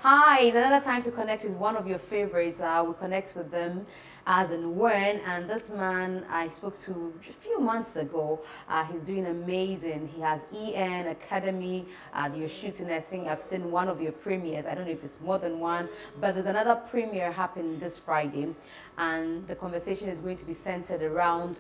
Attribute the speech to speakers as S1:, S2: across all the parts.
S1: Hi, it's another time to connect with one of your favorites. We connect with them as and when. And this man I spoke to a few months ago. He's doing amazing. He has EN Academy. You're shooting, I think I've seen one of your premieres. I don't know if it's more than one, but there's another premiere happening this Friday. And the conversation is going to be centered around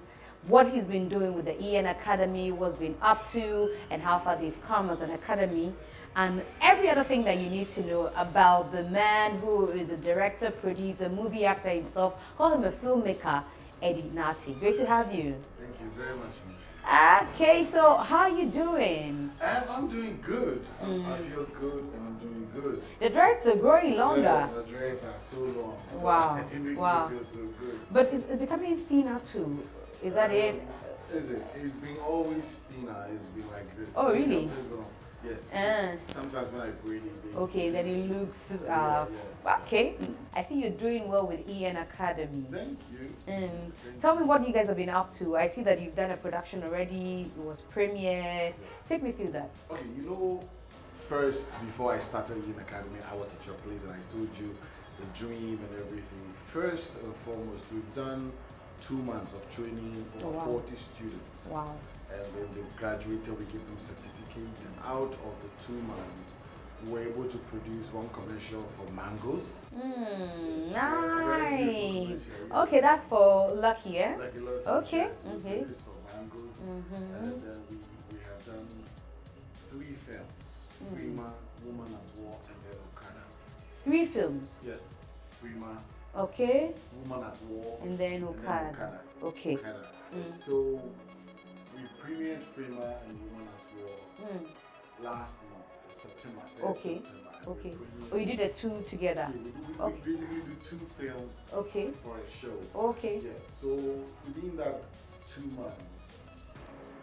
S1: what he's been doing with the EN Academy, what's been up to, and how far they've come as an academy, and every other thing that you need to know about the man who is a director, producer, movie actor himself, call him a filmmaker, Eddie Nartey. Great to have you.
S2: Thank you very much.
S1: Okay, so how are you doing?
S2: I'm doing good. I feel good and I'm doing good.
S1: The dreads are growing longer.
S2: Yeah, the dreads are so long. So
S1: Wow.
S2: It makes
S1: Wow.
S2: me feel so good.
S1: But it's becoming thinner too. Is that it?
S2: Is it? It's been always thinner. It's been like this.
S1: Oh, really?
S2: I'm just gonna, yes. Sometimes when I braid it,
S1: Okay, then it looks,
S2: yeah.
S1: okay. I see you're doing well with EN Academy.
S2: Thank you.
S1: And tell me what you guys have been up to. I see that you've done a production already. It was premiered. Take me through that.
S2: Okay, first, before I started in Academy, I was at your place and I told you the dream and everything. First and foremost, we've done 2 months of training over 40 students.
S1: Wow.
S2: And then they graduated, we give them certificate, and out of the 2 months, we were able to produce one commercial for mangoes.
S1: Nice. Okay, that's for Lucky, yeah?
S2: Lucky Lots.
S1: Okay.
S2: Yes, we produced for mangoes. And then we have done 3 films. Freema, Woman at War, and then Okada.
S1: 3 films.
S2: Yes, Freema,
S1: Okay.
S2: Woman at War,
S1: And then Okada. Okay.
S2: Okada. So we premiered Freema and Woman at War last month, September 3rd.
S1: Okay.
S2: September.
S1: Okay. Oh, you did the 2 together.
S2: We basically do 2 films
S1: Okay.
S2: for a show.
S1: Okay.
S2: Yeah, so within that 2 months,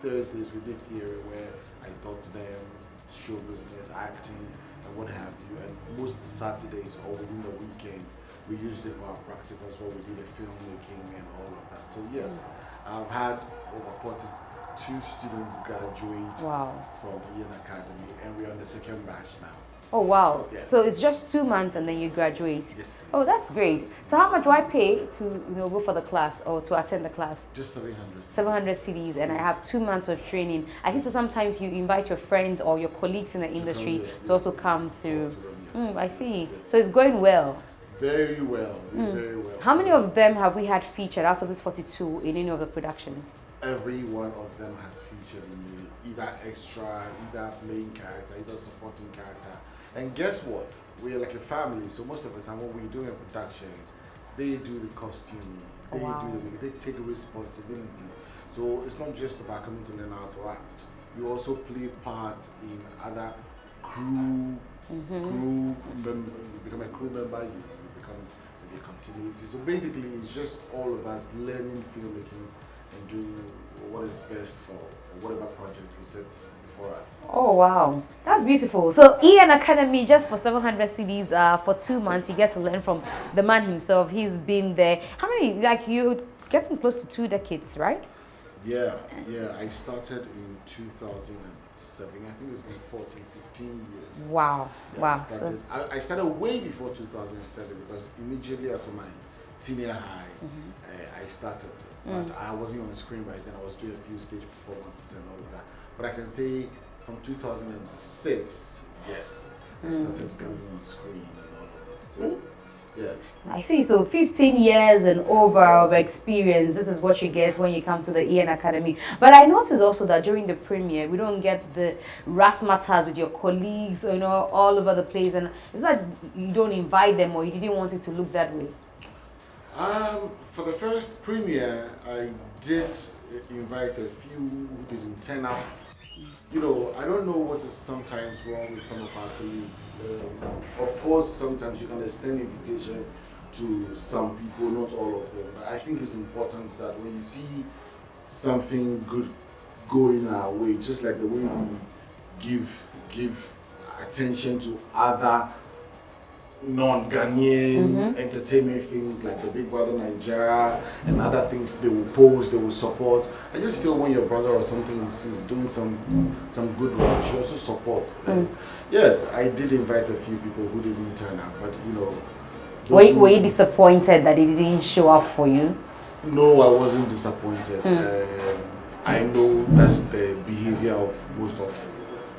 S2: Thursdays we did theory where I taught them show business, acting, and what have you. And most Saturdays or within the weekend, we used it for our practicals where we did the filmmaking and all of that. So yes, I've had over 42 students graduate from EN Academy, and we're on the 2nd batch now.
S1: Oh, wow.
S2: Yeah.
S1: So it's just 2 months and then you graduate?
S2: Yes.
S1: Oh, that's great. So how much do I pay to go for the class or to attend the class?
S2: Just 700.
S1: 700 CDs, and I have 2 months of training. I think sometimes you invite your friends or your colleagues in the industry to also come through. I see. So it's going well.
S2: Very well, very well.
S1: How many of them have we had featured out of this 42 in any of the productions?
S2: Every one of them has featured in either extra, either main character, either supporting character. And guess what? We're like a family, so most of the time when we're doing a production, they do the costume, they take the responsibility. So it's not just about coming to learn how to act. You also play part in other crew, you become a crew member, you become a continuity. So basically it's just all of us learning filmmaking and doing what is best for whatever project we set before us.
S1: Oh wow, that's beautiful. So EN Academy, just for 700 CDs for 2 months, you get to learn from the man himself. He's been there. How many, like you getting close to 2 decades, right?
S2: Yeah, I started in 2007. I think it's been 14, 15 years.
S1: Wow,
S2: Yeah,
S1: wow.
S2: I started way before 2007 because immediately after my senior high, I started. But I wasn't on the screen by then. I was doing a few stage performances and all of that. But I can say from 2006, yes, I started being on screen and all of that. So, yeah.
S1: I see. So 15 years and over of experience. This is what you get when you come to the EN Academy. But I noticed also that during the premiere, we don't get the razzmatazz with your colleagues, all over the place. And it's like you don't invite them or you didn't want it to look that way.
S2: For the first premiere, I did invite a few who didn't turn up. I don't know what is sometimes wrong with some of our colleagues. Of course, sometimes you can extend invitation to some people, not all of them. But I think it's important that when you see something good going our way, just like the way we give attention to other non-Ghanaian entertainment things like the Big Brother Nigeria and other things, they will post, they will support. I just feel when your brother or something is doing some good work, you should also support. Yes, I did invite a few people who didn't turn you know.
S1: Were you disappointed that it didn't show up for you?
S2: No, I wasn't disappointed. I know that's the behavior of most of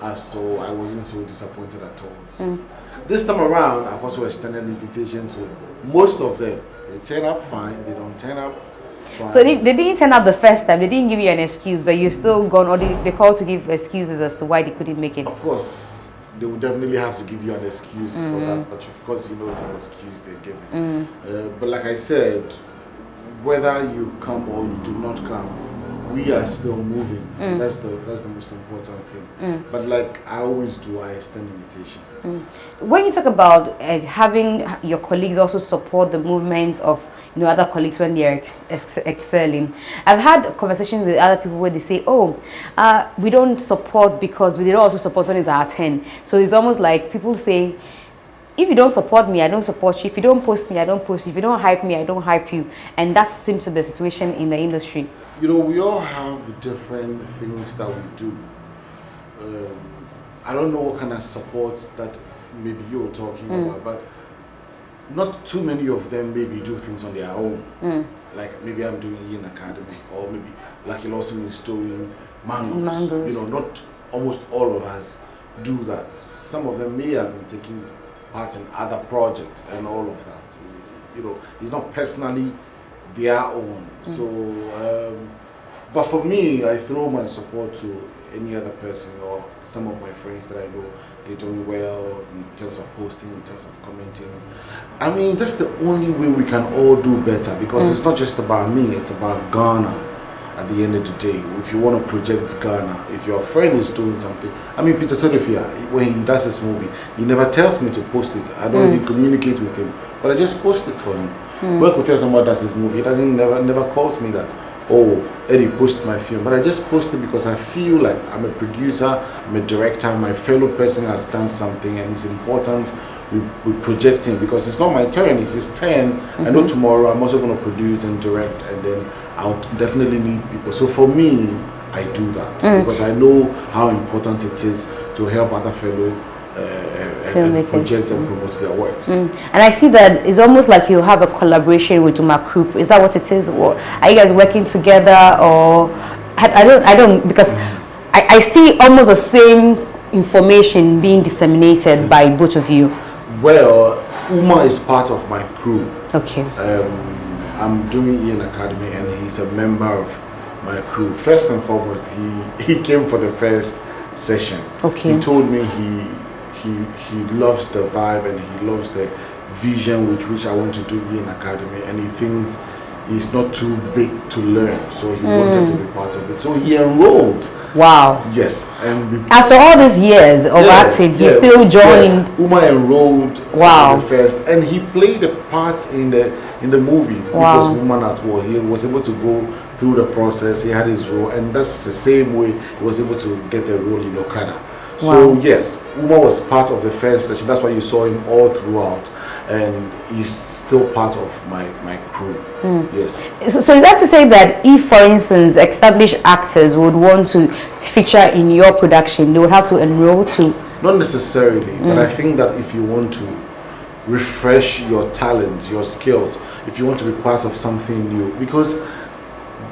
S2: us, so I wasn't so disappointed at all. So this time around, I've also extended an invitation to most of them. They turn up fine, they don't turn up fine.
S1: So they didn't turn up the first time, they didn't give you an excuse, but you've still gone, or they called to give excuses as to why they couldn't make it?
S2: Of course, they will definitely have to give you an excuse for that, but of course you know it's an excuse they're giving. But like I said, whether you come or you do not come, we are still moving. That's the most important thing. But like I always do, I extend invitation.
S1: When you talk about having your colleagues also support the movements of other colleagues when they are excelling, I've had conversations with other people where they say, "Oh, we don't support because we don't also support when it's our turn." So it's almost like people say, if you don't support me, I don't support you. If you don't post me, I don't post you. If you don't hype me, I don't hype you. And that seems to be the situation in the industry.
S2: You know, we all have different things that we do. I don't know what kind of support that maybe you're talking about, but not too many of them maybe do things on their own. Like maybe I'm doing Ian Academy, or maybe Lucky Lawson is doing Mangoes. You know, not almost all of us do that. Some of them may have been taking part in other projects and all of that. You know, it's not personally their own. So, but for me, I throw my support to any other person or some of my friends that I know they're doing well in terms of posting, in terms of commenting. I mean, that's the only way we can all do better, because it's not just about me, it's about Ghana at the end of the day. If you want to project Ghana, if your friend is doing something, I mean, Peter Sodofia, when he does his movie, he never tells me to post it. I don't even communicate with him, but I just post it for him. When Kofi Asamba does his movie, he doesn't never calls me that, "Oh, Eddie, post my film." But I just post it because I feel like I'm a producer, I'm a director, my fellow person has done something, and it's important we project him, because it's not my turn, it's his turn. I know tomorrow I'm also going to produce and direct, and then I'll definitely need people. So for me, I do that because I know how important it is to help other fellow and project and promote their works.
S1: And I see that it's almost like you have a collaboration with Uma Group. Is that what it is? Or are you guys working together? Or I don't because I see almost the same information being disseminated by both of you.
S2: Well, Uma is part of my crew.
S1: Okay.
S2: I'm doing Ian Academy, and he's a member of my crew. First and foremost, he came for the first session.
S1: Okay.
S2: He told me he loves the vibe and he loves the vision with which I want to do Ian Academy, and he thinks it's not too big to learn, so he wanted to be part of it. So he enrolled.
S1: Wow.
S2: Yes, and
S1: after all these years of acting, he still joined.
S2: Uma enrolled.
S1: Wow.
S2: The first, and he played a part in the movie, which was Woman at War. He was able to go through the process. He had his role, and that's the same way he was able to get a role in Okada. So yes, Uma was part of the first session. That's why you saw him all throughout, and he's still part of my crew. Yes.
S1: So that's to say that if, for instance, established actors would want to feature in your production, they would have to enroll to.
S2: Not necessarily, but I think that if you want to refresh your talent, your skills, if you want to be part of something new, because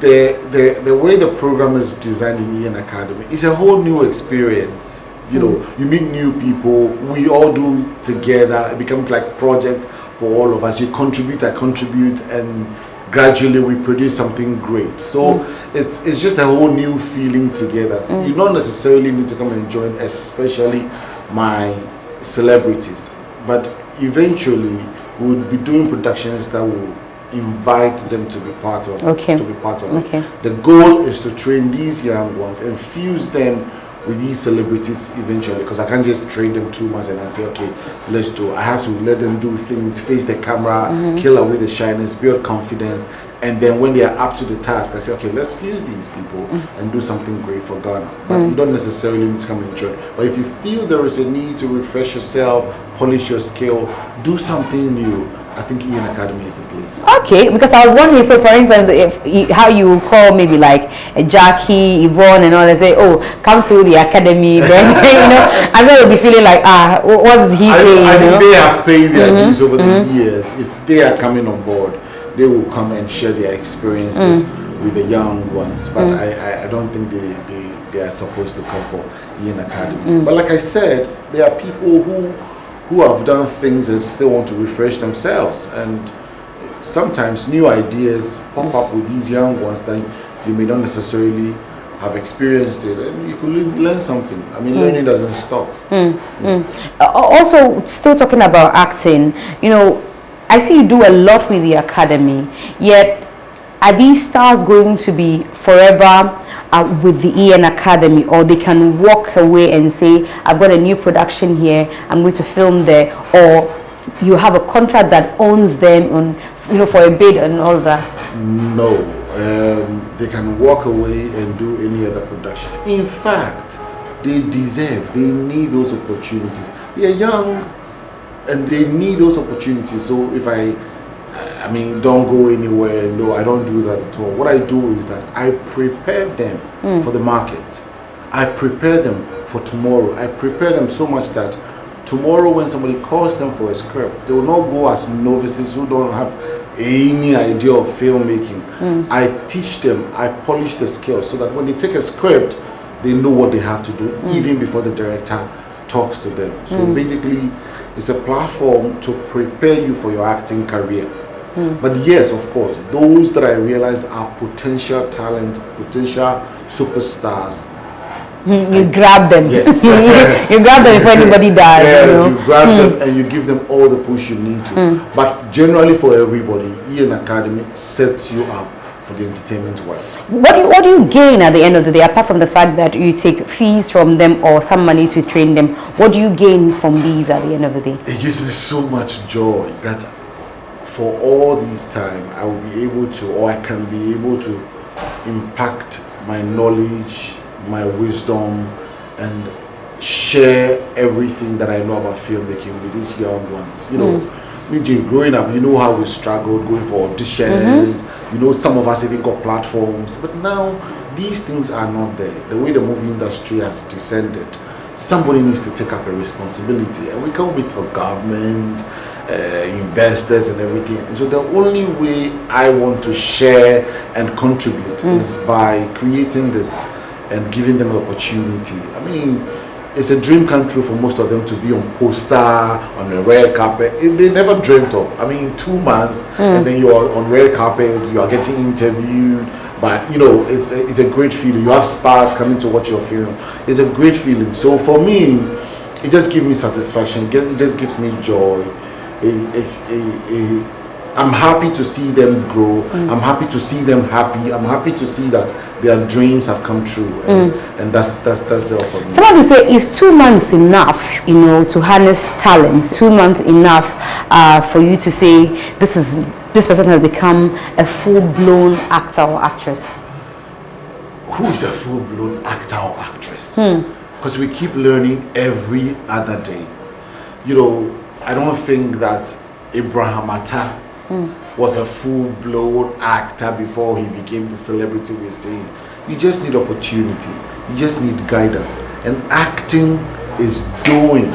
S2: the way the program is designed in Ian Academy is a whole new experience. You know, you meet new people, we all do together, it becomes like project for all of us. You contribute, I contribute, and gradually we produce something great. So it's just a whole new feeling together. You don't necessarily need to come and join, especially my celebrities, but eventually we would be doing productions that will invite them to be part of it. The goal is to train these young ones and fuse them with these celebrities eventually, because I can't just train them 2 months and I say, okay, let's do. I have to let them do things, face the camera, kill away the shyness, build confidence, and then when they are up to the task, I say, okay, let's fuse these people and do something great for Ghana. But you don't necessarily need to come and join. But if you feel there is a need to refresh yourself, polish your skill, do something new, I think Ian Academy is the place.
S1: Okay, because I was wondering, so for instance, how you call maybe like Jackie, Yvonne and all, they say, oh, come through the academy, then, I'm going to be feeling like, what is he saying?
S2: I think they have paid their dues over the years. If they are coming on board, they will come and share their experiences with the young ones, but I don't think they are supposed to come for Ian Academy. But like I said, there are people who have done things and still want to refresh themselves, and sometimes new ideas pop up with these young ones that you may not necessarily have experienced it, and you could learn something. I mean, learning doesn't stop.
S1: Also, still talking about acting, I see you do a lot with the academy, yet are these stars going to be forever with the EN Academy, or they can walk away and say, I've got a new production here, I'm going to film there, or you have a contract that owns them on, for a bid and all that?
S2: No, they can walk away and do any other productions. In fact, they deserve, they need those opportunities. They are young and they need those opportunities. So if I mean, don't go anywhere. No, I don't do that at all. What I do is that I prepare them for the market. I prepare them for tomorrow. I prepare them so much that tomorrow when somebody calls them for a script, they will not go as novices who don't have any idea of filmmaking. I teach them, I polish the skills so that when they take a script, they know what they have to do even before the director talks to them. So basically, it's a platform to prepare you for your acting career. But yes, of course, those that I realized are potential talent, potential superstars.
S1: You grab them.
S2: Yes.
S1: You grab them before anybody does.
S2: Yes, you grab them and you give them all the push you need to. But generally for everybody, Ian Academy sets you up for the entertainment world.
S1: What do you gain at the end of the day, apart from the fact that you take fees from them or some money to train them? What do you gain from these at the end of the day?
S2: It gives me so much joy that for all this time, I will be able to, or I can be able to impact my knowledge, my wisdom, and share everything that I know about filmmaking with these young ones. MzGee, growing up, you know how we struggled going for auditions. Some of us even got platforms, but now these things are not there. The way the movie industry has descended, somebody needs to take up a responsibility, and we can't wait for government, investors and everything. And so the only way I want to share and contribute is by creating this and giving them the opportunity. I mean, it's a dream come true for most of them to be on poster, on a red carpet. They never dreamt of. I mean, 2 months and then you are on red carpet, you are getting interviewed. But it's a great feeling. You have stars coming to watch your film. It's a great feeling. So for me, it just gives me satisfaction. It just gives me joy. I'm happy to see them grow. I'm happy to see them happy. I'm happy to see that their dreams have come true, and that's it for me.
S1: Someone will say, is 2 months enough, to harness talent? 2 months enough for you to say this person has become a full-blown actor or actress?
S2: Who is a full-blown actor or actress? Because we keep learning every other day. I don't think that Abraham Atta was a full-blown actor before he became the celebrity we're seeing. You just need opportunity. You just need guidance. And acting is doing.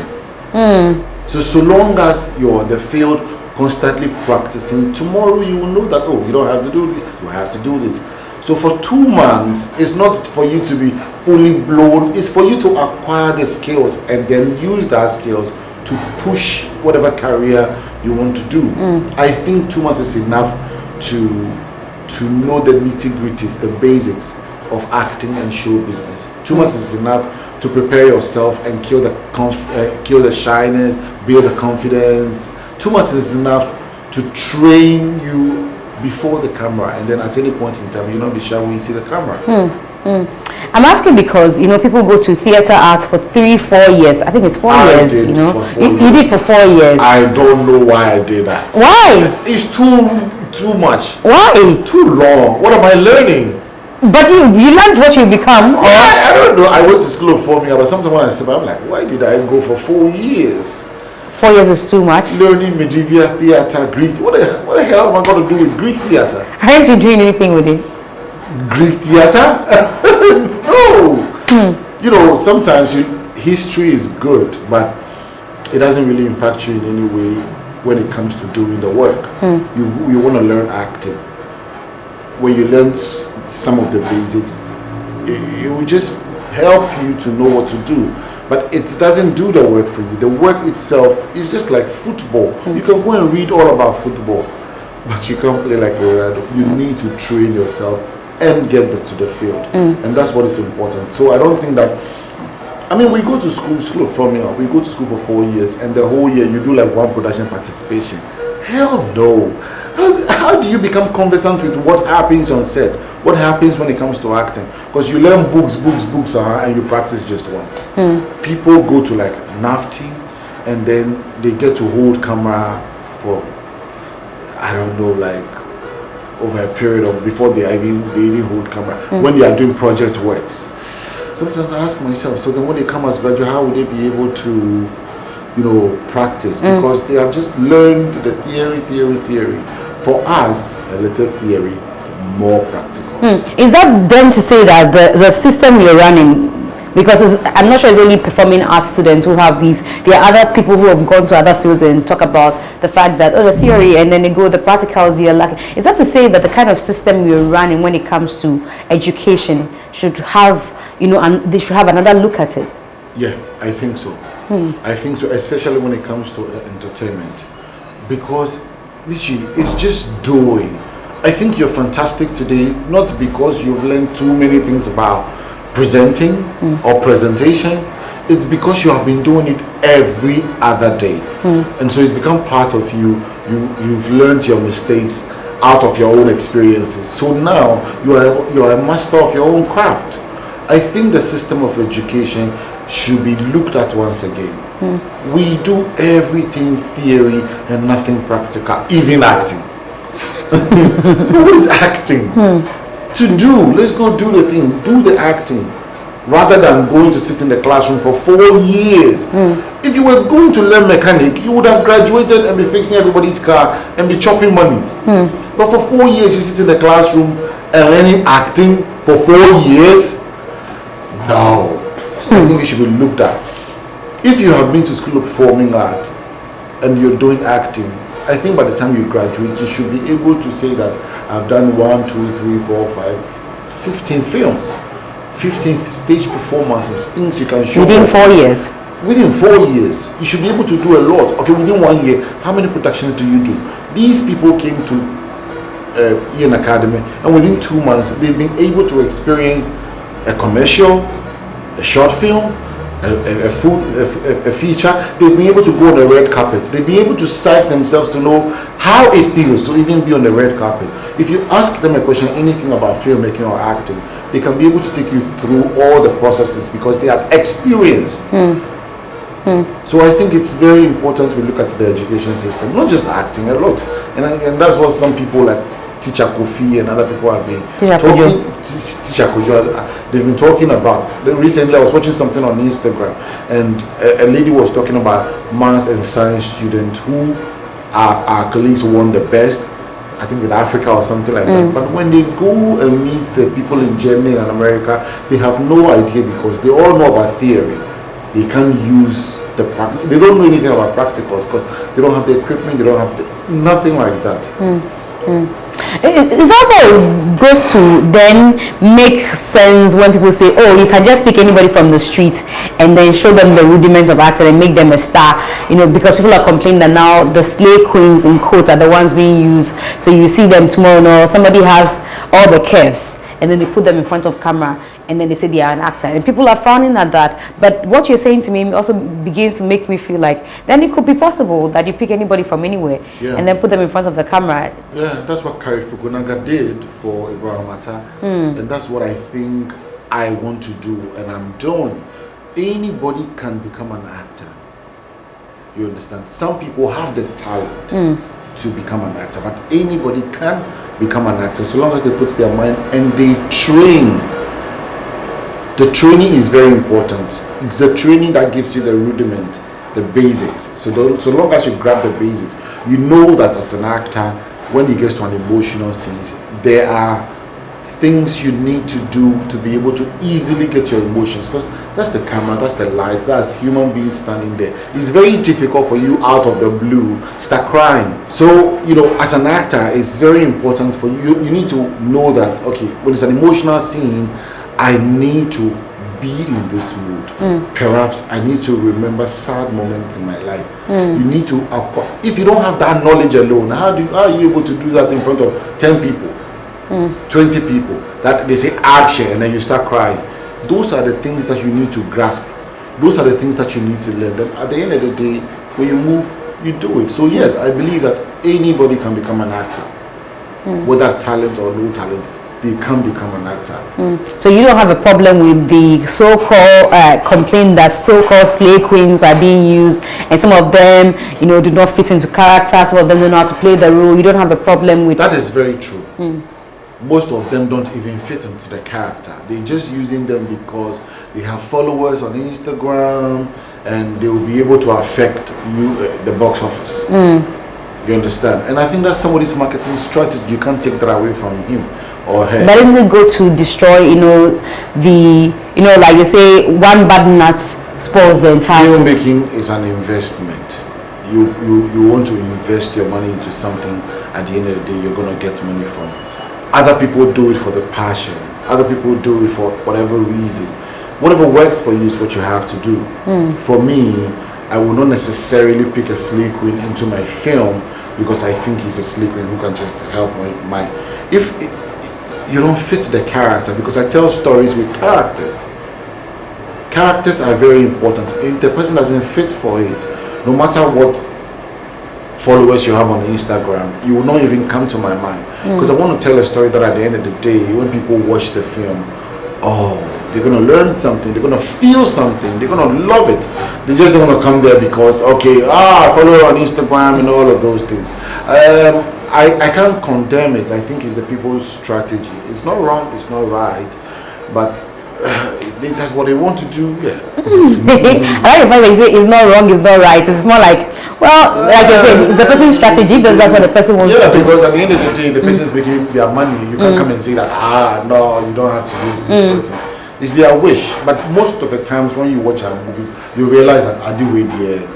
S2: So long as you're on the field constantly practicing, tomorrow you will know that, oh, you don't have to do this, you have to do this. So for 2 months, it's not for you to be fully blown, it's for you to acquire the skills and then use that skills to push whatever career you want to do. I think 2 months is enough to know the nitty-gritties, the basics of acting and show business. 2 months is enough to prepare yourself and kill the shyness, build the confidence. 2 months is enough to train you before the camera, and then at any point in time, you'll not be shy when you see the camera.
S1: I'm asking because people go to theater arts for 3-4 years. I think it's 4 years.
S2: You
S1: did for 4 years.
S2: I don't know why I did that.
S1: Why?
S2: It's too much.
S1: Why?
S2: Too long. What am I learning?
S1: But you learned what you become.
S2: I don't know. I went to school of 4 years, but sometimes when I say, I'm like, why did I go for 4 years?
S1: 4 years is too much.
S2: Learning medieval theater, Greek. What the hell am I going to do with Greek theater?
S1: Aren't you doing anything with it?
S2: Greek theater? No. You know, sometimes history is good, but it doesn't really impact you in any way when it comes to doing the work. You want to learn acting. When you learn some of the basics, it will just help you to know what to do. But it doesn't do the work for you. The work itself is just like football. You can go and read all about football, but you can't play like Ronaldo. You need to train yourself and get to the field. And that's what is important. So I don't think that, I mean, we go to school of filming, we go to school for 4 years, and the whole year you do like one production participation. Hell no. How do you become conversant with what happens on set? What happens when it comes to acting? Because you learn books, and you practice just once. People go to like Nartey, and then they get to hold camera for, I don't know, like over a period of, before they even hold camera, when they are doing project works. Sometimes I ask myself, so then when they come as graduate, how would they be able to, you know, practice? Because they have just learned the theory. For us, a little theory, more practical.
S1: Is that then to say that the system you're running, because I'm not sure it's only performing arts students who have these, there are other people who have gone to other fields and talk about the fact that, the theory, and then they go, the practicals, they are lacking. Is that to say that the kind of system you're running when it comes to education should have, you know, and they should have another look at it?
S2: Yeah, I think so. I think so, especially when it comes to entertainment. Because, MzGee, it's just doing. I think you're fantastic today, not because you've learned too many things about presenting or presentation. It's because you have been doing it every other day. And so it's become part of you. You've learned your mistakes out of your own experiences. So now you are a master of your own craft. I think the system of education should be looked at once again. We do everything theory and nothing practical, even acting. What is acting? To do, let's go do the thing, do the acting, rather than going to sit in the classroom for 4 years. If you were going to learn mechanic, you would have graduated and be fixing everybody's car and be chopping money. But for 4 years, you sit in the classroom and learning acting for 4 years? No. I think it should be looked at. If you have been to school of performing art and you're doing acting, I think by the time you graduate, you should be able to say that I've done 1, 2, 3, 4, 5, 15 films, 15 stage performances, things you can show.
S1: Within 4 years?
S2: Within 4 years. You should be able to do a lot. Okay, within 1 year, how many productions do you do? These people came to Ian Academy, and within 2 months, they've been able to experience a commercial, a short film, a feature. They've been able to go on the red carpet. They've been able to psych themselves to know how it feels to even be on the red carpet. If you ask them a question, anything about filmmaking or acting, they can be able to take you through all the processes because they have experienced. So I think it's very important we look at the education system, not just acting, a lot. And that's what some people like Teacher Kofi and other people have been talking. Teacher Kojo, they've been talking about. Recently, I was watching something on Instagram, and a lady was talking about maths and science students who our colleagues won the best, I think in Africa or something like that. But when they go and meet the people in Germany and America, they have no idea because they all know about theory. They can't use the practice. They don't know anything about practicals because they don't have the equipment. They don't have nothing like that.
S1: It also goes to then make sense when people say, oh, you can just pick anybody from the street and then show them the rudiments of acting and make them a star, you know, because people are complaining that now the slay queens in quotes are the ones being used. So you see them tomorrow, no, somebody has all the curves and then they put them in front of camera and then they say they are an actor, and people are frowning at that. But what you're saying to me also begins to make me feel like then it could be possible that you pick anybody from anywhere and then put them in front of the camera. Yeah,
S2: that's what Kari Fukunaga did for Ibrahim Atta, and that's what I think I want to do, and I'm doing. Anybody can become an actor. You understand? Some people have the talent to become an actor, but anybody can become an actor so long as they put their mind and they train. The training is very important. It's the training that gives you the rudiment the basics. So long as you grab the basics, you know that as an actor, when it gets to an emotional scene, there are things you need to do to be able to easily get your emotions, because that's the camera, that's the light, that's human beings standing there. It's very difficult for you out of the blue start crying. So as an actor, it's very important for you. You need to know that, okay, when it's an emotional scene, I need to be in this mood. Perhaps I need to remember sad moments in my life. You need to, if you don't have that knowledge alone, how are you able to do that in front of 10 people, 20 people, that they say action and then you start crying? Those are the things that you need to grasp. Those are the things that you need to learn. Then at the end of the day, when you move, you do it. So yes, I believe that anybody can become an actor, whether talent or no talent. They can become an actor.
S1: So you don't have a problem with the so-called complaint that so-called slay queens are being used, and some of them, do not fit into character. Some of them don't know how to play the role. You don't have a problem with
S2: that. Is very true. Most of them don't even fit into the character. They're just using them because they have followers on Instagram, and they will be able to affect the box office. You understand? And I think that's somebody's marketing strategy. You can't take that away from him or her.
S1: But doesn't it go to destroy, like they say, one bad nut spoils the entire.
S2: Filmmaking is an investment. You want to invest your money into something. At the end of the day, you're going to get money from. Other people do it for the passion. Other people do it for whatever reason. Whatever works for you is what you have to do. For me, I will not necessarily pick a slay queen into my film because I think he's a slay queen who can just help my. If you don't fit the character, because I tell stories with characters. Characters are very important. If the person doesn't fit for it, no matter what followers you have on Instagram, you will not even come to my mind. Because I want to tell a story that at the end of the day, when people watch the film, they're going to learn something, they're going to feel something, they're going to love it. They just don't want to come there because, I follow her on Instagram and all of those things. I can't condemn it. I think it's the people's strategy. It's not wrong, it's not right, but that's what they want to do. Yeah.
S1: I like the fact that you say it's not wrong, it's not right. It's more like, like I said, it's the person's strategy, because that's what the person wants to do.
S2: Yeah, because at the end of the day, the person is making their money. You can't come and say that, no, you don't have to use this person. It's their wish. But most of the times when you watch our movies, you realize that I do wait there.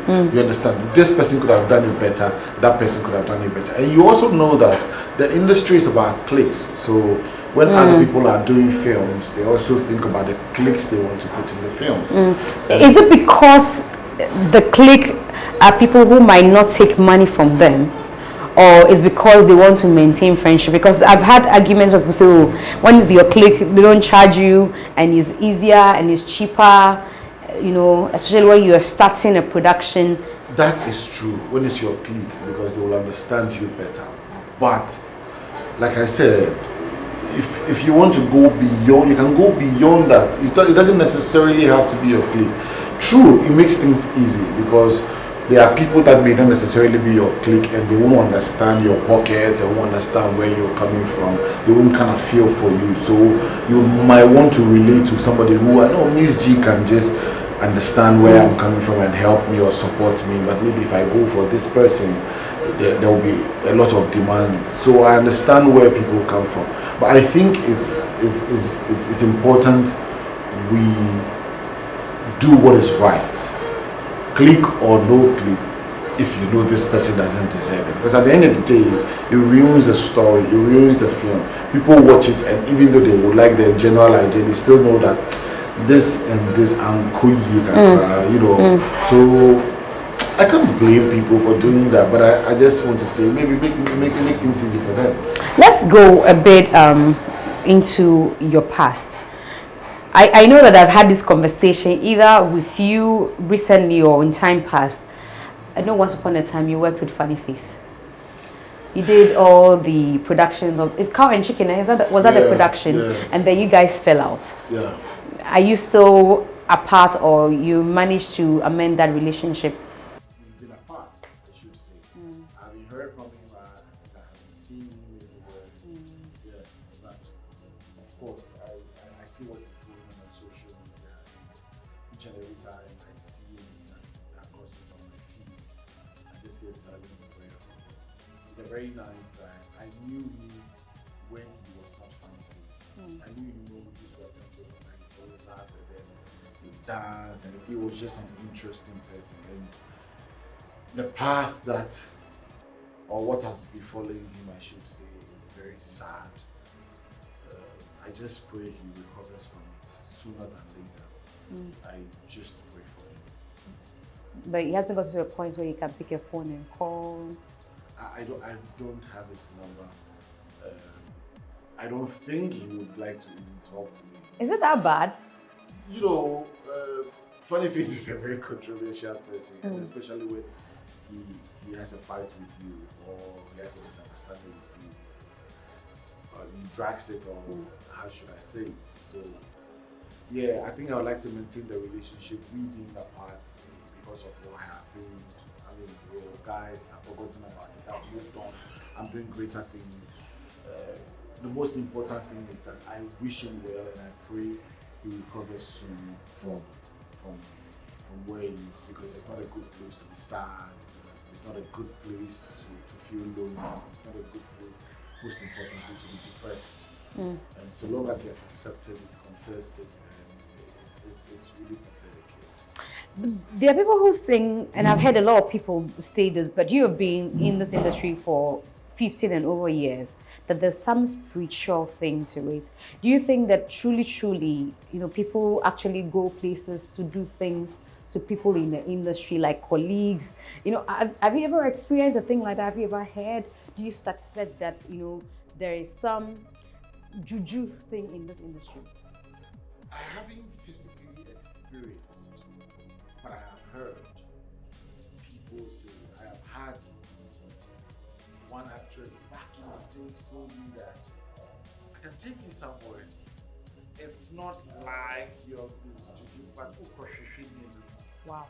S2: You understand? This person could have done it better, that person could have done it better. And you also know that the industry is about clicks. So when other people are doing films, they also think about the clicks they want to put in the films.
S1: Is it because the click are people who might not take money from them? Or is because they want to maintain friendship? Because I've had arguments where people say, when is your click, they don't charge you, and it's easier and it's cheaper, especially when you're starting a production.
S2: That is true when it's your clique, because they will understand you better. But like I said, if you want to go beyond, you can go beyond that. It doesn't necessarily have to be your clique. True, it makes things easy because there are people that may not necessarily be your clique, and they won't understand your pocket, and won't understand where you're coming from. They won't kind of feel for you. So you might want to relate to somebody who, I know MzGee can just understand where I'm coming from and help me or support me. But maybe if I go for this person, there will be a lot of demand. So I understand where people come from. But I think it's important we do what is right. Click or no click, if you know this person doesn't deserve it. Because at the end of the day, it ruins the story, it ruins the film. People watch it, and even though they would like the general idea, they still know that this and this and So I can't blame people for doing that, but I just want to say maybe make things easy for them.
S1: Let's go a bit into your past. I know that I've had this conversation either with you recently or in time past. I know once upon a time you worked with Funny Face. You did all the productions of It's Cow and Chicken. Was that the production?
S2: Yeah.
S1: And then you guys fell out.
S2: Yeah.
S1: Are you still apart, or you managed to amend that relationship?
S2: We've been apart, I should say. Have you heard from him? I haven't seen him anywhere. Yeah, but of course, I see what is going on social media. say a silent prayer for him. He's a very nice guy. I knew him when he was not funny face. I knew him when we used to attend programs and he always had and then he would dance and he was just an interesting person. And the path that, or what has befallen him, I should say, is very sad. I just pray he recovers from it sooner than later. I just pray for him.
S1: But he hasn't got to a point where you can pick a phone and call.
S2: I don't have his number. I don't think he would like to even talk to me.
S1: Is it that bad?
S2: You know, Funny Face is a very controversial person, and especially when he has a fight with you or he has a misunderstanding with you. He drags it, or how should I say? So, yeah, I think I would like to maintain the relationship. We being apart because of what happened. I mean, well, guys, I've forgotten about it. I've moved on. I'm doing greater things. The most important thing is that I wish him well, and I pray he recovers soon from where he is, because it's not a good place to be sad. It's not a good place to feel lonely. It's not a good place, most importantly, to be depressed. And so long as he has accepted it, confessed it, it's really pathetic.
S1: There are people who think, and I've heard a lot of people say this, but you have been in this industry for 15 and over years, that there's some spiritual thing to it. Do you think that truly, you know, people actually go places to do things to people in the industry, like colleagues? You know, have you ever experienced a thing like that? Have you ever heard? Do you suspect that, you know, there is some juju thing in this industry?
S2: I haven't physically experienced, but I have heard people say. I have had one actress back in the days told me that I can take you somewhere. It's not like your this juju, but
S1: Wow.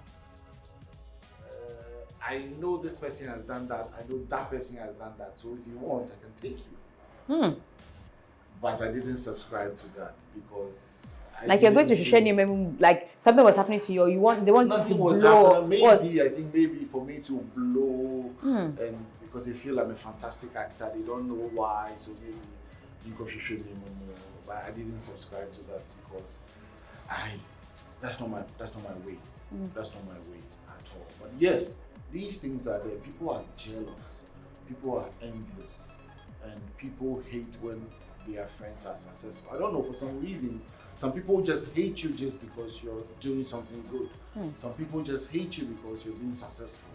S2: I know this person has done that. I know that person has done that. So if you want, I can take you. But I didn't subscribe to that because
S1: like you're going to Shisheni, like something was happening to you, or they want you to blow.
S2: Maybe I think maybe for me to blow, and because they feel I'm a fantastic actor, they don't know why. So maybe you go Shisheni more. But I didn't subscribe to that because that's not my way. That's not my way at all. But yes, these things are there. People are jealous. People are envious, and people hate when their friends are successful. I don't know, for some reason, some people just hate you just because you're doing something good. Some people just hate you because you're being successful.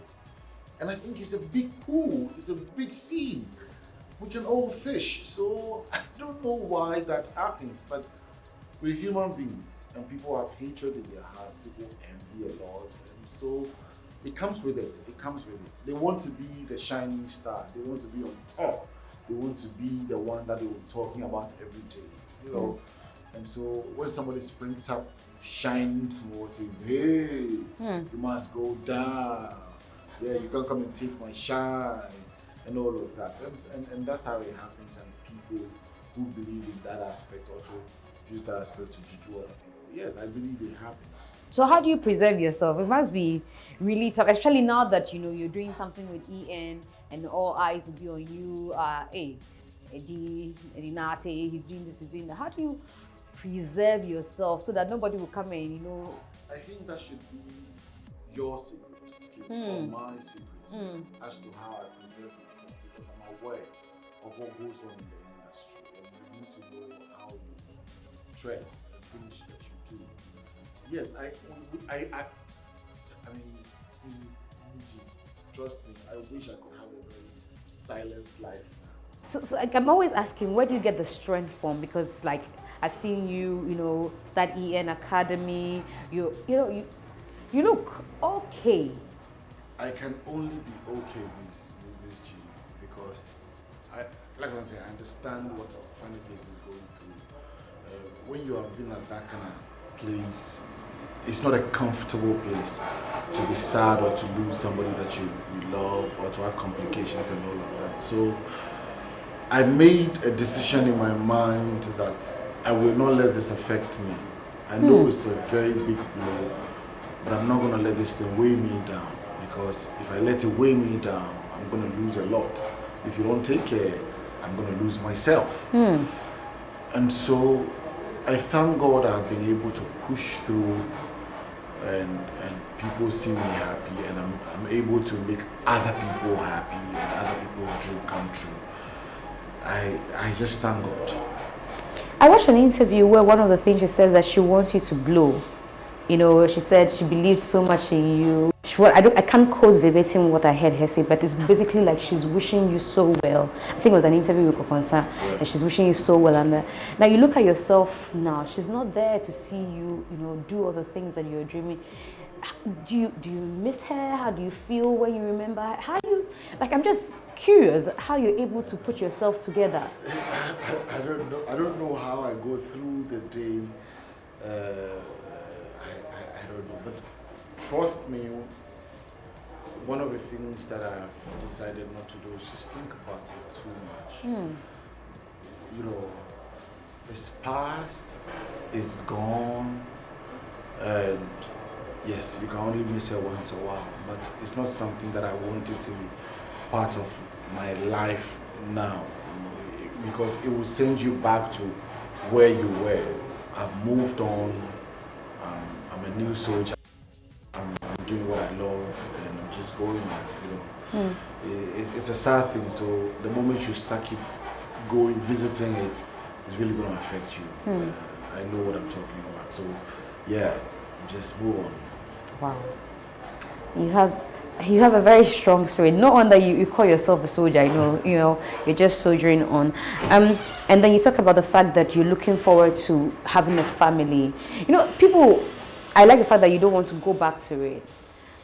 S2: And I think it's a big pool, it's a big sea. We can all fish. So I don't know why that happens, but we're human beings and people have hatred in their hearts, people envy a lot. And so it comes with it, They want to be the shining star, they want to be on top. They want to be the one that they were talking about every day, you know. And so when somebody springs up shining towards you, hey, you must go down. Yeah, you can't come and take my shine, and all of that. And that's how it happens. And people who believe in that aspect also use that aspect to juju other people. Yes, I believe it happens.
S1: So how do you preserve yourself? It must be really tough, especially now that, you know, you're doing something with EN and all eyes will be on you. Hey, Eddie Nartey, he's doing this, he's doing that. How do you preserve yourself so that nobody will come in, you know?
S2: I think that should be your secret, okay, or my secret, as to how I preserve myself, because I'm aware of what goes on in the industry, and you need to know how you tread and finish that you do. Yes, I act. I mean, MzGee, trust me, I wish I could have a very silent life.
S1: So like, I'm always asking, where do you get the strength from? Because like I've seen you, you know, start EN Academy. You look okay.
S2: I can only be okay with MzGee because like I say, I understand what Funny Face is going through. When you have been at that kind of place, it's not a comfortable place to be sad or to lose somebody that you love or to have complications and all of that. So I made a decision in my mind that I will not let this affect me. I know it's a very big blow, but I'm not going to let this thing weigh me down because if I let it weigh me down, I'm going to lose a lot. If you don't take care, I'm going to lose myself. And so I thank God I've been able to push through, and people see me happy, and I'm able to make other people happy and other people's dream come true. I just thank God.
S1: I watched an interview where one of the things she says that she wants you to blow. You know, she said she believed so much in you. I can't quote verbatim what I heard her say, but it's basically like she's wishing you so well. I think it was an interview with Kokonsa, and she's wishing you so well. And now you look at yourself now. She's not there to see you, you know, do all the things that you're dreaming. Do you miss her? How do you feel when you remember her? How do you, like, I'm just curious how you're able to put yourself together.
S2: I don't know how I go through the day. I don't know, but trust me, one of the things that I've decided not to do is just think about it too much. You know, it's past, it's gone, and yes, you can only miss her once in a while, but it's not something that I wanted to be part of my life now, because it will send you back to where you were. I've moved on. I'm a new soldier. I'm doing what I love, and I'm just going on, you know. It's a sad thing, so the moment you start keep going, visiting it, it's really going to affect you. I know what I'm talking about, so yeah, just move on.
S1: Wow. You have a very strong spirit. No wonder you call yourself a soldier, you know, you're just soldiering on. And then you talk about the fact that you're looking forward to having a family. You know, people, I like the fact that you don't want to go back to it,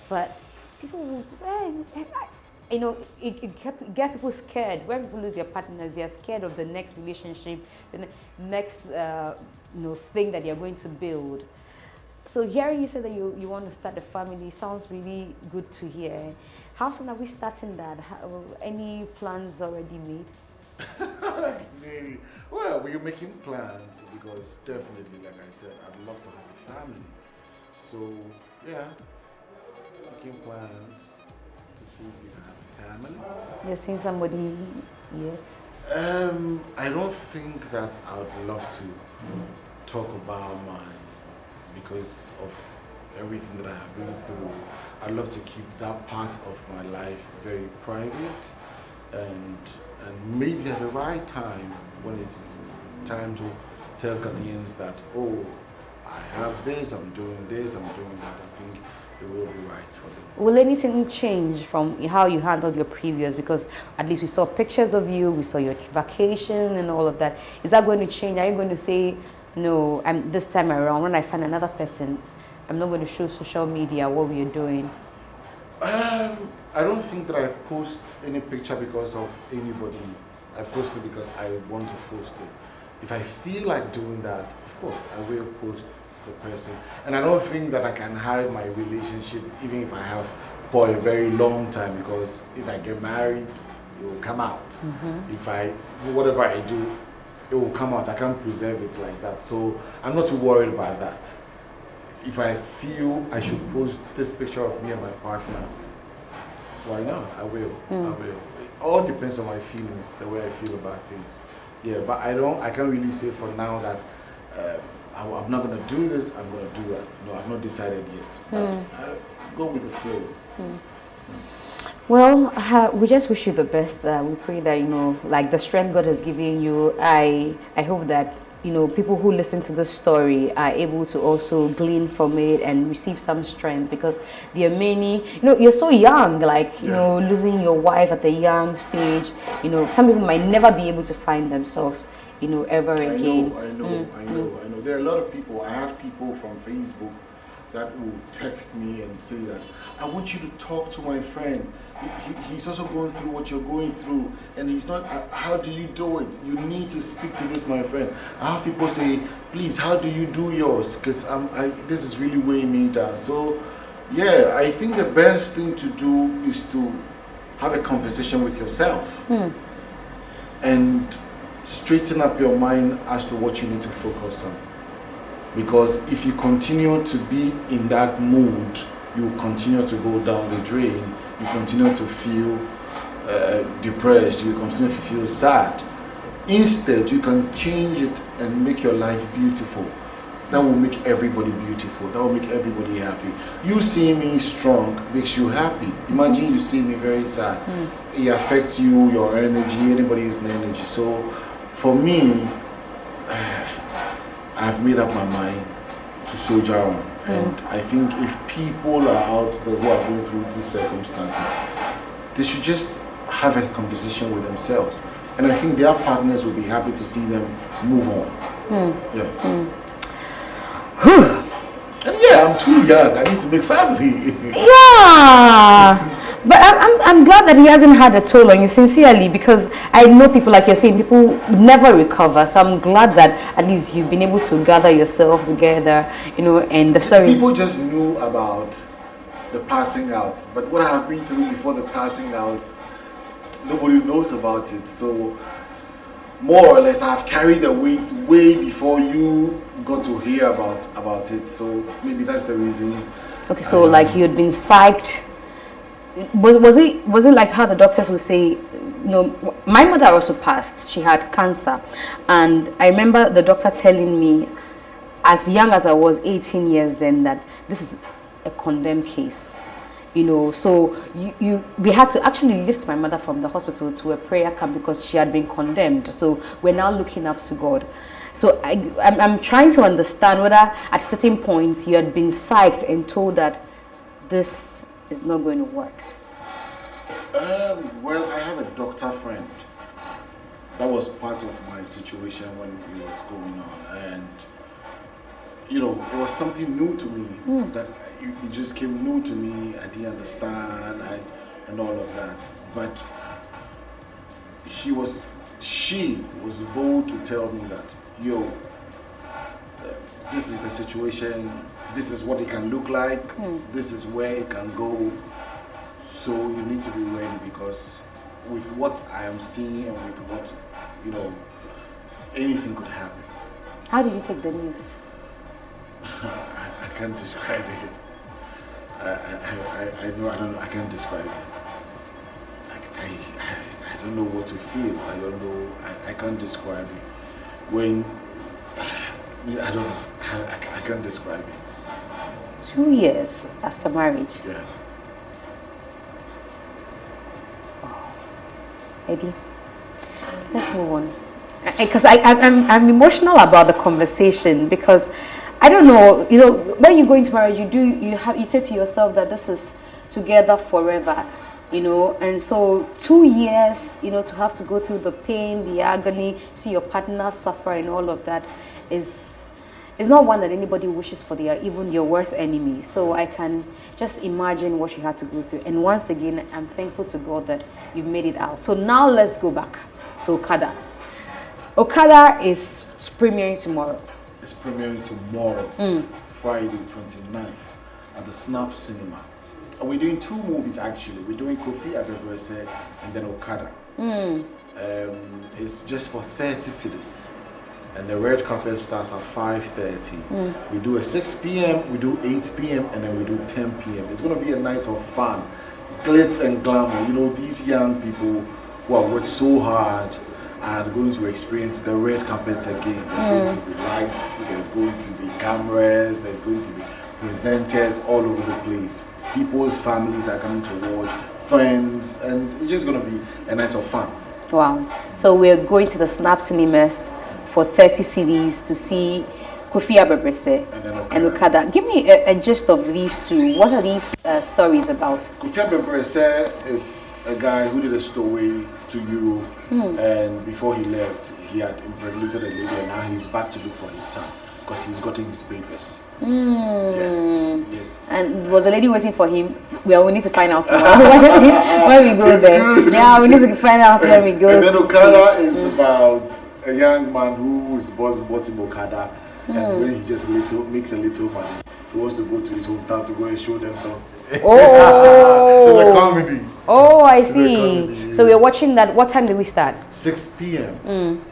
S1: but people will say, you know, it get people scared. When people lose their partners, they are scared of the next relationship, the next you know, thing that they're going to build. So hearing you say that you want to start a family sounds really good to hear. How soon are we starting that? Any plans already made?
S2: Well, we're making plans, because definitely, like I said, I'd love to have a family. So yeah, making plans to see if we can have a family.
S1: You've seen somebody yet?
S2: I don't think that I would love to talk about mine, because of everything that I have been through. I'd love to keep that part of my life very private, and maybe at the right time, when it's time to tell Ghanaians that, oh, I have this, I'm doing this, I'm doing that, I think it will be right for them.
S1: Will anything change from how you handled your previous? Because at least we saw pictures of you, we saw your vacation and all of that. Is that going to change? Are you going to say, no, this time around, when I find another person, I'm not going to show social media what we are doing?
S2: I don't think that I post any picture because of anybody. I post it because I want to post it. If I feel like doing that, of course, I will post the person. And I don't think that I can hide my relationship, even if I have for a very long time, because if I get married, it will come out. If whatever I do, it will come out. I can't preserve it like that. So I'm not too worried about that. If I feel I should post this picture of me and my partner, why not? I will. I will. It all depends on my feelings, the way I feel about things. Yeah, but I can't really say for now that I'm not going to do this, I'm going to do that. No, I've not decided yet. But I go with the flow.
S1: Well, we just wish you the best. We pray that, you know, like the strength God has given you, I hope that, you know, people who listen to this story are able to also glean from it and receive some strength, because there are many, you know, you're so young, like, you know, losing your wife at a young stage, you know, some people might never be able to find themselves, you know, ever again.
S2: I know. There are a lot of people. I have people from Facebook that will text me and say that, I want you to talk to my friend. He's also going through what you're going through, and he's not, how do you do it? You need to speak to this, my friend. I have people say, please, how do you do yours? Because this is really weighing me down. So, yeah, I think the best thing to do is to have a conversation with yourself and straighten up your mind as to what you need to focus on. Because if you continue to be in that mood, you continue to go down the drain, you continue to feel depressed, you continue to feel sad. Instead, you can change it and make your life beautiful. That will make everybody beautiful. That will make everybody happy. You see me strong makes you happy. Imagine you see me very sad. It affects you, your energy, anybody is an energy. So for me, I've made up my mind to soldier on. And I think if people are out there who are going through these circumstances, they should just have a conversation with themselves. And I think their partners will be happy to see them move on. Yeah. And yeah, I'm too young. I need to make family.
S1: Yeah. But I'm glad that he hasn't had a toll on you, sincerely, because I know people, like you're saying, people never recover. So I'm glad that at least you've been able to gather yourselves together, you know, and the story.
S2: People just knew about the passing out, but what I have been through before the passing out, nobody knows about it. So more or less, I've carried the weight way before you got to hear about it. So maybe that's the reason.
S1: Okay, so like you had been psyched. Was it like how the doctors would say, you know, my mother also passed. She had cancer, and I remember the doctor telling me, as young as I was, 18 years then, that this is a condemned case. You know, so we had to actually lift my mother from the hospital to a prayer camp because she had been condemned. So we're now looking up to God. So I'm trying to understand whether at certain points you had been psyched and told that this is not going to work.
S2: Well, I have a doctor friend. That was part of my situation when it was going on, and you know, it was something new to me that it just came new to me. I didn't understand and all of that. But she was bold to tell me that, yo, this is the situation, this is what it can look like, this is where it can go. So you need to be ready, because with what I am seeing and with what, you know, anything could happen.
S1: How did you take the news?
S2: I can't describe it. I don't know, I can't describe it. I don't know what to feel. I don't know, I can't describe it. When, I don't know, I can't describe it.
S1: 2 years after marriage?
S2: Yeah.
S1: Eddie, let's move on. Because I'm emotional about the conversation, because I don't know, you know, when you go into marriage, you say to yourself that this is together forever, you know, and so 2 years, you know, to have to go through the pain, the agony, see your partner suffer and all of that is not one that anybody wishes for even your worst enemy. So I can just imagine what you had to go through. And once again, I'm thankful to God that you've made it out. So now let's go back to Okada. Okada is premiering tomorrow.
S2: It's premiering tomorrow, Friday 29th, at the Snap Cinema. And we're doing 2 movies actually. We're doing Kofi Abebese and then Okada. It's just for 30 cities. And the red carpet starts at 5:30. We do a 6 p.m., we do 8 p.m., and then we do 10 p.m. It's going to be a night of fun, glitz and glamour. You know, these young people who have worked so hard are going to experience the red carpet again. There's going to be lights, there's going to be cameras, there's going to be presenters all over the place. People's families are coming to watch, friends, and it's just going to be a night of fun.
S1: Wow. So we're going to the Snap Cinemas for 30 CDs to see Kofi Abebese and Okada. Give me a gist of these 2. What are these stories about?
S2: Kofi Abebese is a guy who did a stowaway to Europe, and before he left, he had impregnated a lady, and now he's back to look for his son because he's gotten his papers. Yeah. Yes. And
S1: was the lady waiting for him? Well, we need to find out tomorrow when we go there. Good. Yeah, we need to find out when we go.
S2: And then Okada is about a young man whose boss bought him Okada, and when he just makes a little money, he wants to go to his hometown to go and show them something.
S1: Oh,
S2: it's a comedy.
S1: Oh, I see. So we're watching that. What time did we start?
S2: 6 p.m.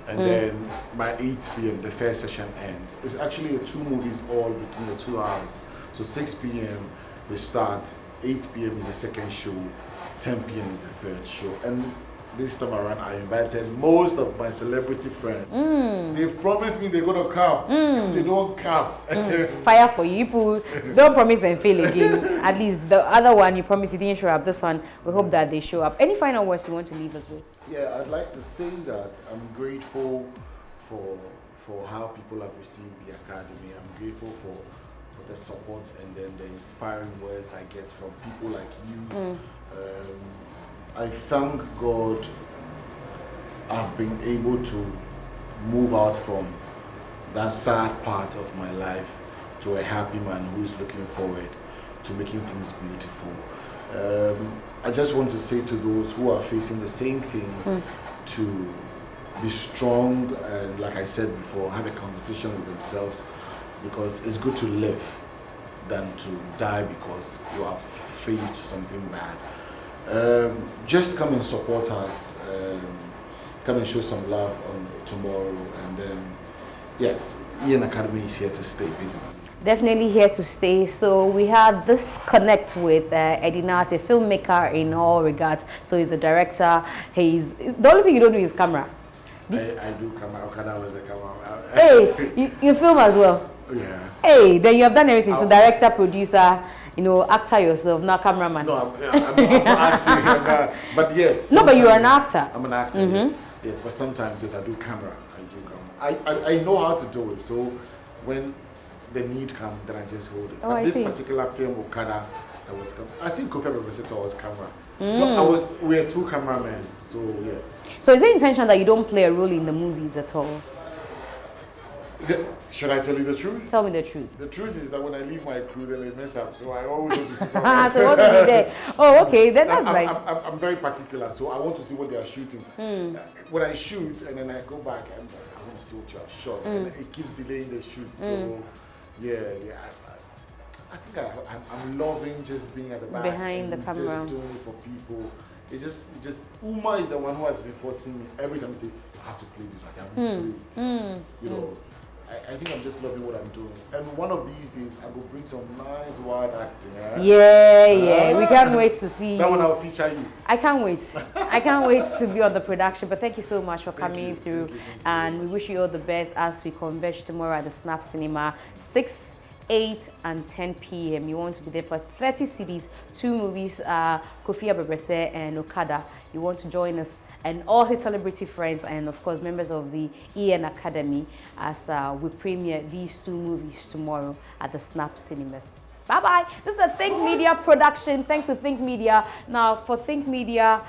S2: And then by 8 p.m. the first session ends. It's actually 2 movies all between the 2 hours. So 6 p.m. We start 8 p.m. is the second show, 10 p.m. is the third show. And this time around, I invited most of my celebrity friends. They've promised me they're going to come. They don't come.
S1: Fire for you. People don't promise and fail again. At least the other one you promised you didn't show up. This one, we hope that they show up. Any final words you want to leave us with?
S2: Yeah, I'd like to say that I'm grateful for how people have received the Academy. I'm grateful for the support and then the inspiring words I get from people like you. I thank God I've been able to move out from that sad part of my life to a happy man who is looking forward to making things beautiful. I just want to say to those who are facing the same thing to be strong and, like I said before, have a conversation with themselves, because it's good to live than to die because you have faced something bad. Just come and support us, come and show some love on tomorrow, and then yes, EN Academy is here to stay, basically.
S1: Definitely here to stay. So we had this connect with Eddie Nartey, a filmmaker in all regards. So he's a director. He's the only thing you don't do is camera.
S2: I do camera. Okada was the camera.
S1: Hey, you film as well.
S2: Yeah.
S1: Hey, then you have done everything. So director, producer, actor yourself, not cameraman.
S2: No, I'm not acting. But yes.
S1: No, but you're an actor.
S2: I'm an actor. Yes, but sometimes yes, I do camera. I know how to do it. So when the need comes, then I just hold it.
S1: Oh, I
S2: this
S1: see.
S2: particular film, Okada, I think Kofi Abebreseto was camera. No, we are two cameramen. So yes.
S1: So is it intention that you don't play a role in the movies at all?
S2: Should I tell you the truth?
S1: Tell me the truth.
S2: The truth is that when I leave my crew, then they mess up. So I always want to see.
S1: So what do you there? Oh, okay, then that's nice.
S2: I'm very particular, so I want to see what they are shooting. When I shoot and then I go back and I want to see what you have shot, and it keeps delaying the shoot. So yeah. I think I'm loving just being at the back
S1: behind the camera,
S2: just doing it for people. It just Uma is the one who has been forcing me every time. Say I have to play this. I have to play it. You know. I think I'm just loving what I'm doing. And one of these days, I will bring some nice wild acting.
S1: Yeah. We can't wait to see.
S2: That one I'll feature you.
S1: I can't wait. I can't wait to be on the production. But thank you so much for coming through. Thank you. And we wish you all the best as we converge tomorrow at the Snap Cinema, 6, 8 and 10 p.m. You want to be there for 30 CDs, 2 movies, Kofi Abebreseto and Okada. You want to join us and all his celebrity friends and of course members of the EN Academy as we premiere these 2 movies tomorrow at the Snap Cinemas. Bye-bye. This is a Think Media production. Thanks to Think Media. Now, for Think Media,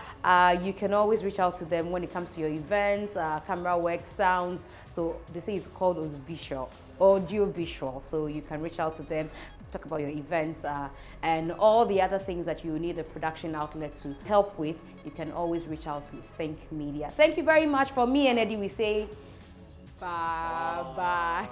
S1: you can always reach out to them when it comes to your events, camera work, sounds. So they say it's called audio visual. So you can reach out to them, talk about your events and all the other things that you need a production outlet to help with. You can always reach out to Think Media. Thank you very much. For me and Eddie, we say bye-bye.